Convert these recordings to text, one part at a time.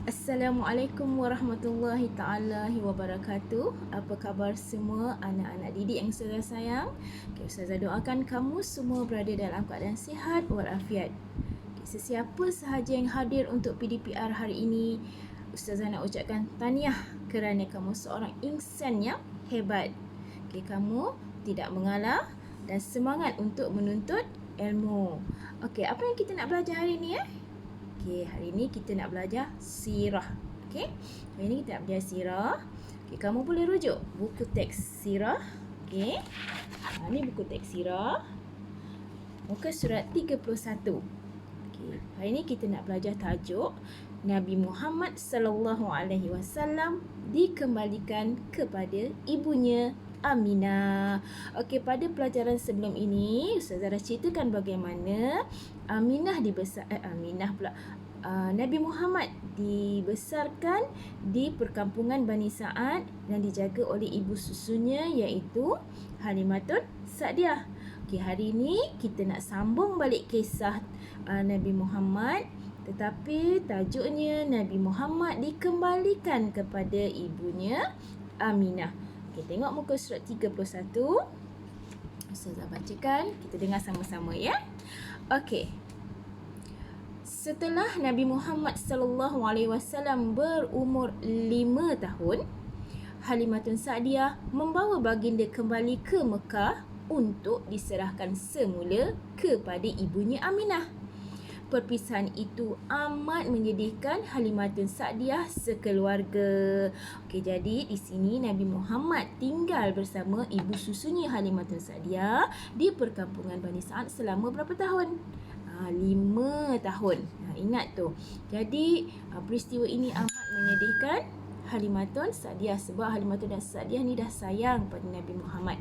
Assalamualaikum warahmatullahi ta'ala wabarakatuh. Apa khabar semua anak-anak didik yang saya sayang? Okay, Ustazah doakan kamu semua berada dalam keadaan sihat walafiat. Okay, sesiapa sahaja yang hadir untuk PDPR hari ini, Ustazah nak ucapkan tahniah kerana kamu seorang insan yang hebat. Okay, kamu tidak mengalah dan semangat untuk menuntut ilmu. Okey, apa yang kita nak belajar hari ini Okey, hari ini kita nak belajar sirah. Okey, hari ini kita nak belajar sirah. Okey, kamu boleh rujuk buku teks sirah. Okey, ini buku teks sirah. Muka surat 31. Okey, hari ini kita nak belajar tajuk Nabi Muhammad sallallahu alaihi wasallam dikembalikan kepada ibunya Aminah. Okey, pada pelajaran sebelum ini Ustazah dah ceritakan bagaimana Nabi Muhammad dibesarkan di perkampungan Bani Sa'ad dan dijaga oleh ibu susunya iaitu Halimatul Sa'diyah. Okey, hari ini kita nak sambung balik kisah Nabi Muhammad, tetapi tajuknya Nabi Muhammad dikembalikan kepada ibunya Aminah. Okey, tengok muka surat 31. Ustazah bacakan, kita dengar sama-sama ya. Okey. Setelah Nabi Muhammad sallallahu alaihi wasallam berumur 5 tahun, Halimatun Sa'diyah membawa baginda kembali ke Mekah untuk diserahkan semula kepada ibunya Aminah. Perpisahan itu amat menyedihkan Halimatun Sa'diyah sekeluarga. Okey, jadi di sini Nabi Muhammad tinggal bersama ibu susunya Halimatun Sa'diyah di perkampungan Bani Sa'ad selama berapa tahun? 5 tahun. Ingat tu. Jadi peristiwa ini amat menyedihkan Halimatun Sa'diyah sebab Halimatun dan Sa'diyah ni dah sayang pada Nabi Muhammad.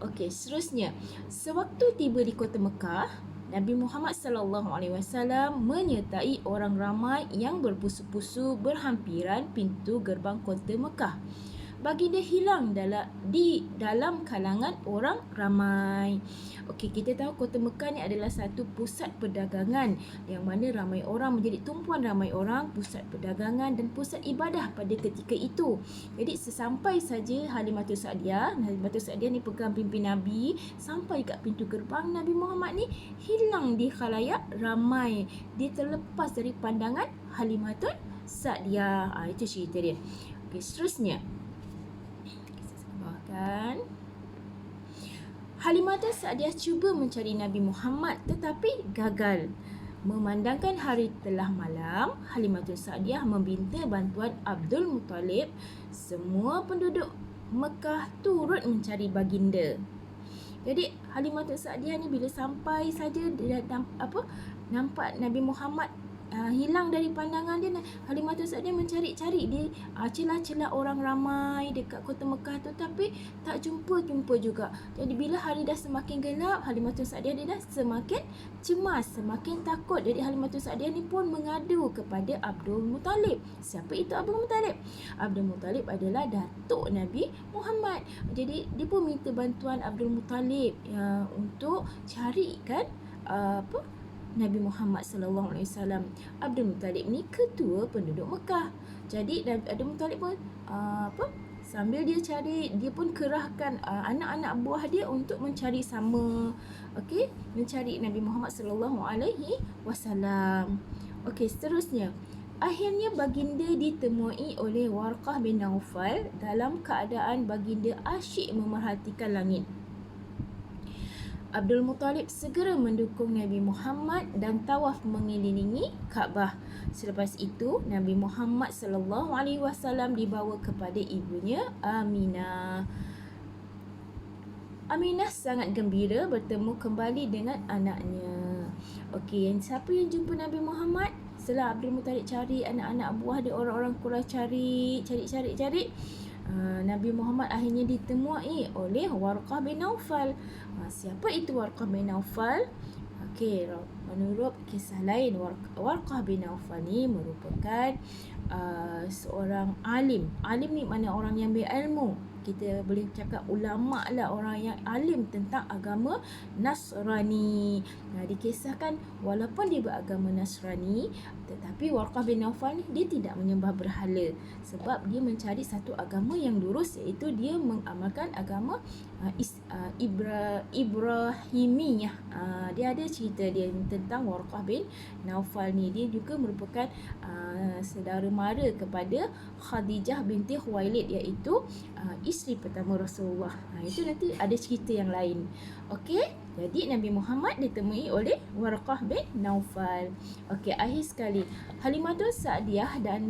Okey, seterusnya, sewaktu tiba di kota Mekah, Nabi Muhammad sallallahu alaihi wasallam menyertai orang ramai yang berpusu-pusu berhampiran pintu gerbang kota Mekah. Baginda hilang di dalam kalangan orang ramai. Okey, kita tahu kota Mekah ni adalah satu pusat perdagangan yang mana ramai orang, menjadi tumpuan ramai orang, pusat perdagangan dan pusat ibadah pada ketika itu. Jadi sesampai saja Halimatul Sa'diyah ni pegang pimpin Nabi, sampai kat pintu gerbang, Nabi Muhammad ni hilang di khalayak ramai. Dia terlepas dari pandangan Halimatul Sa'diyah. Itu cerita dia. Okey, seterusnya. Halimatul Sa'diyah cuba mencari Nabi Muhammad tetapi gagal. Memandangkan hari telah malam, Halimatul Sa'diyah meminta bantuan Abdul Muttalib. Semua penduduk Mekah turut mencari baginda. Jadi Halimatul Sa'diyah ni bila sampai saja dia nampak Nabi Muhammad hilang dari pandangan dia, Halimatul Sa'diyah mencari-cari di celah-celah orang ramai dekat kota Mekah tu, tapi tak jumpa juga. Jadi bila hari dah semakin gelap, Halimatul Sa'diyah dia dah semakin cemas, semakin takut. Jadi Halimatul Sa'diyah ni pun mengadu kepada Abdul Muttalib. Siapa itu Abdul Muttalib? Abdul Muttalib adalah datuk Nabi Muhammad. Jadi dia pun minta bantuan Abdul Muttalib untuk carikan Nabi Muhammad sallallahu alaihi wasallam. Abdul Muttalib ni ketua penduduk Mekah. Jadi Abdul Muttalib pun sambil dia cari, dia pun kerahkan anak-anak buah dia untuk mencari sama. Okey, mencari Nabi Muhammad sallallahu alaihi wasallam. Okey, seterusnya. Akhirnya baginda ditemui oleh Warqah bin Naufal dalam keadaan baginda asyik memerhatikan langit. Abdul Muttalib segera mendukung Nabi Muhammad dan tawaf mengelilingi Kaabah. Selepas itu, Nabi Muhammad sallallahu alaihi wasallam dibawa kepada ibunya Aminah. Aminah sangat gembira bertemu kembali dengan anaknya. Okey, siapa yang jumpa Nabi Muhammad? Setelah Abdul Muttalib cari, anak-anak buah dia, orang-orang Quraisy cari. Nabi Muhammad akhirnya ditemui oleh Warqah bin Naufal. Siapa itu Warqah bin Naufal? Okey, menurut kisah lain, Warqah bin Naufal ni merupakan seorang alim. Alim ni mana orang yang berilmu. Kita boleh cakap ulama lah, orang yang alim tentang agama Nasrani. Dikisahkan walaupun dia beragama Nasrani, tetapi Warqah bin Naufal ni dia tidak menyembah berhala, sebab dia mencari satu agama yang lurus, iaitu dia mengamalkan agama Ibrahimiyah. Dia ada cerita dia tentang Warqah bin Naufal ni. Dia juga merupakan saudara mara kepada Khadijah binti Khuwailid, iaitu isteri pertama Rasulullah. Itu nanti ada cerita yang lain. Okey, jadi Nabi Muhammad ditemui oleh Warqah bin Naufal. Okey, akhir sekali, Halimatul Sa'diyah dan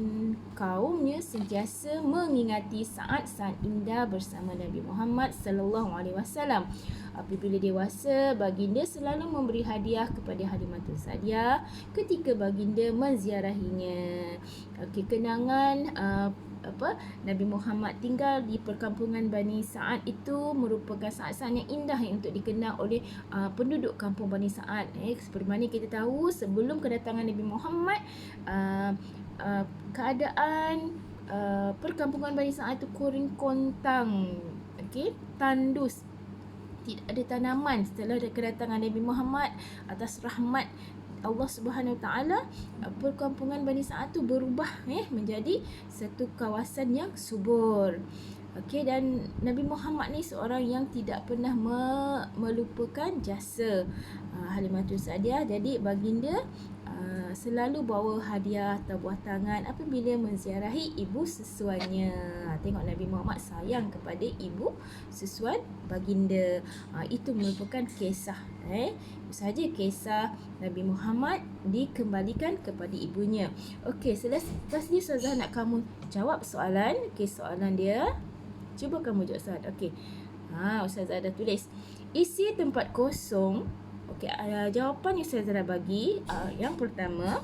kaumnya sentiasa mengingati saat-saat indah bersama Nabi Muhammad sallallahu alaihi wasallam. Apabila dewasa, baginda selalu memberi hadiah kepada Halimatul Sa'diyah ketika baginda menziarahinya. Okey, kenangan Nabi Muhammad tinggal di perkampungan Bani Sa'ad itu merupakan saat-saat yang indah yang untuk dikenang oleh penduduk kampung Bani Sa'ad. Seperti mana kita tahu, sebelum kedatangan Nabi Muhammad, keadaan perkampungan Bani Sa'ad itu kering kontang, tandus, tidak ada tanaman. Setelah kedatangan Nabi Muhammad, atas rahmat Allah Subhanahu Wa Taala, perkampungan Bani Sa'ad tu berubah menjadi satu kawasan yang subur. Okey, dan Nabi Muhammad ni seorang yang tidak pernah melupakan jasa Halimatul Sa'diyah. Jadi baginda selalu bawa hadiah atau buah tangan apabila menziarahi ibu sesuannya. Tengok Nabi Muhammad sayang kepada ibu sesuan baginda. Itu merupakan kisah saja kisah Nabi Muhammad dikembalikan kepada ibunya. Okey, selepas ni Ustazah nak kamu jawab soalan. Okey, soalan dia, cuba kamu jawab soalan. Okey, Ustazah dah tulis. Isi tempat kosong. Okey, jawapan yang Ustazah dah bagi, yang pertama,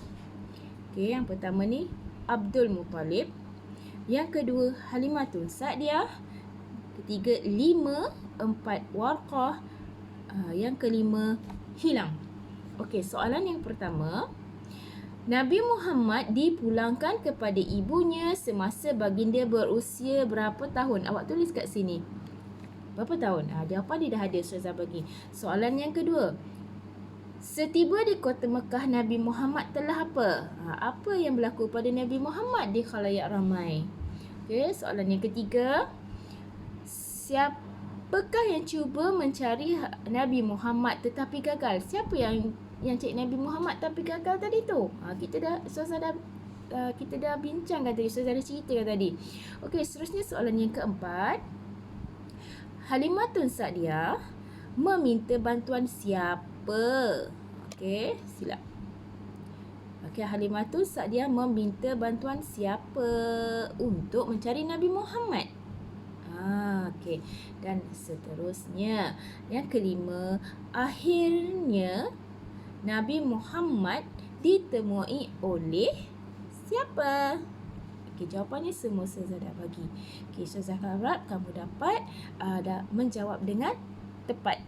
yang pertama ni Abdul Muttalib. Yang kedua Halimatul Sa'diyah. Ketiga 5, 4 Warqah. Yang kelima hilang. Okey, soalan yang pertama, Nabi Muhammad dipulangkan kepada ibunya semasa baginda berusia berapa tahun? Awak tulis kat sini. Berapa tahun? Jawapan dia dah ada, Ustazah bagi. Soalan yang kedua, setiba di kota Mekah, Nabi Muhammad telah apa? Apa yang berlaku pada Nabi Muhammad di khalayak ramai? Okey, soalan yang ketiga, siapakah yang cuba mencari Nabi Muhammad tetapi gagal? Siapa yang cari Nabi Muhammad tapi gagal tadi tu? Kita dah bincangkan tadi, Ustazah dah ceritakan tadi. Okey, seterusnya soalan yang keempat, Halimatul Sa'diyah meminta bantuan siapa? Okey, silap. Okey, Halimatul Sa'diyah meminta bantuan siapa untuk mencari Nabi Muhammad? Okey, dan seterusnya yang kelima, akhirnya Nabi Muhammad ditemui oleh siapa? Okey, jawapannya semua Ustazah dah bagi. Okey, Ustazah harap kamu dapat menjawab dengan tepat.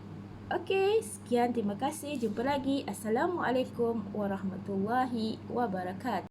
Okey, sekian, terima kasih. Jumpa lagi. Assalamualaikum warahmatullahi wabarakatuh.